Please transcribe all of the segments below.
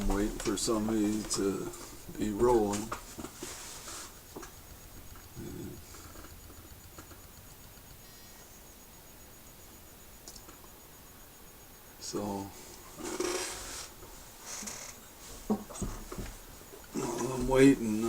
I'm waiting for somebody to be rolling. So while I'm waiting,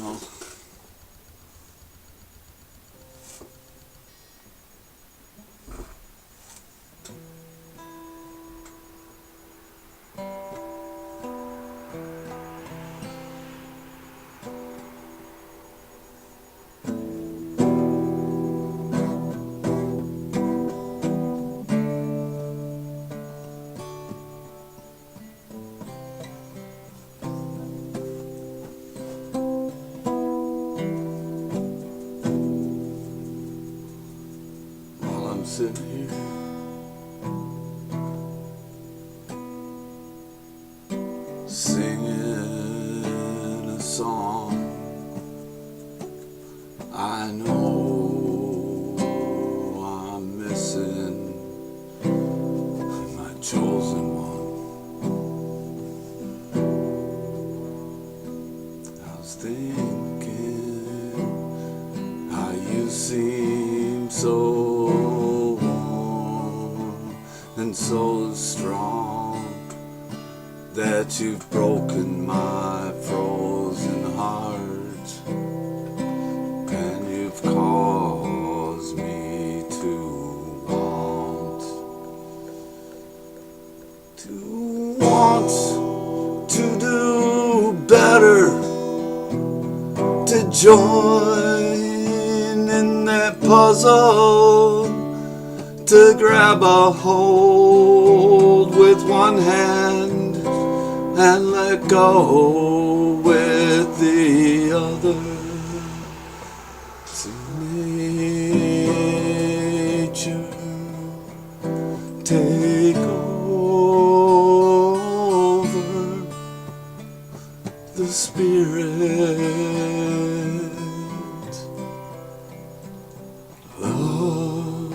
while I'm sitting here singing a song. I know I'm missing my chosen one. I was thinking how you seem so warm and so strong, that you've broken my frozen heart, and you've caused me to want to do better, to join in that puzzle, to grab a hold with one hand and let go with the other. See nature take over the spirit. Love.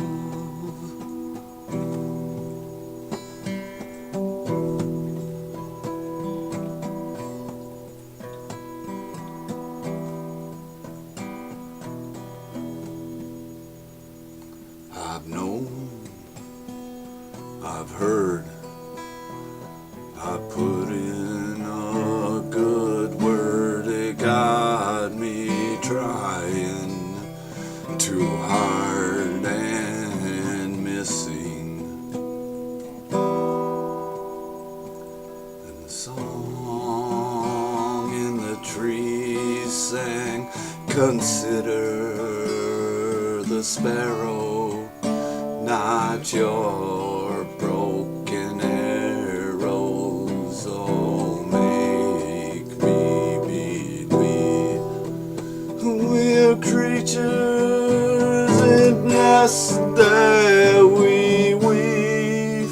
I've known, I've heard, I put in a good word. It got me trying too hard and missing. And the song in the trees sang, consider the sparrow, not your broken arrows. Oh, make me believe we're creatures in nests that we weave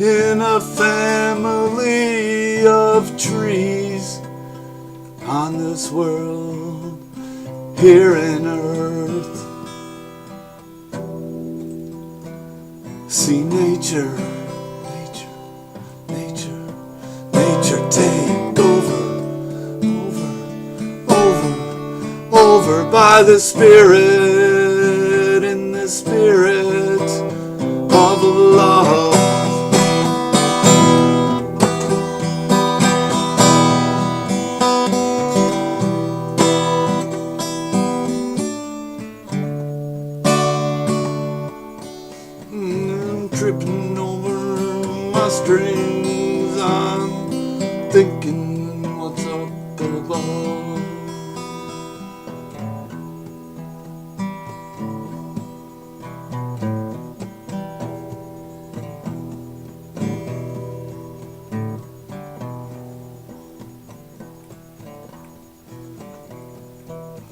in a family of trees on this world here in earth. See nature, nature, nature, nature take over by the spirit, in the spirit of love. Tripping over my strings, I'm thinking what's up above.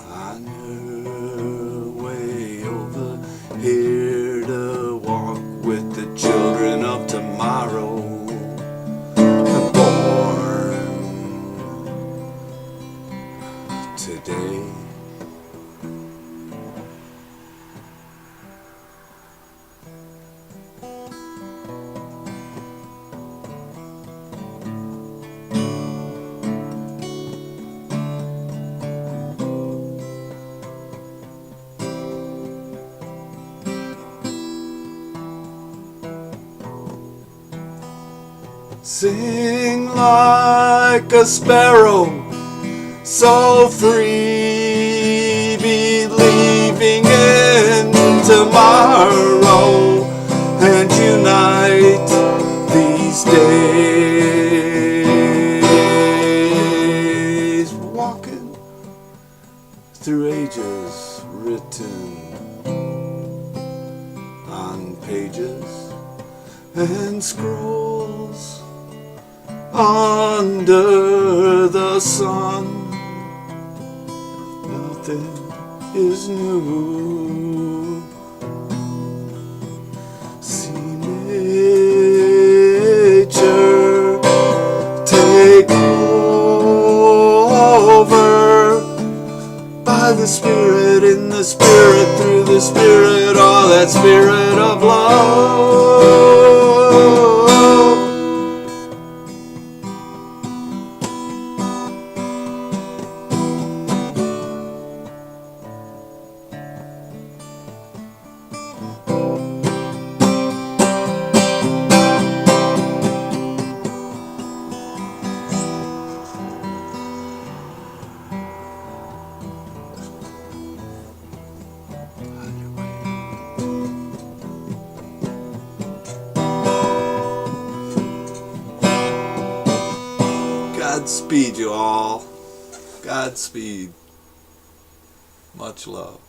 On your way over here to walk with the children of tomorrow, the Sing like a sparrow, so free, believing in tomorrow, and unite these days. Walking through ages written on pages and scrolls under the sun. Nothing is new. See nature take over by the Spirit, in the Spirit, through the Spirit, all that Spirit of love. Godspeed, you all. Godspeed. Much love.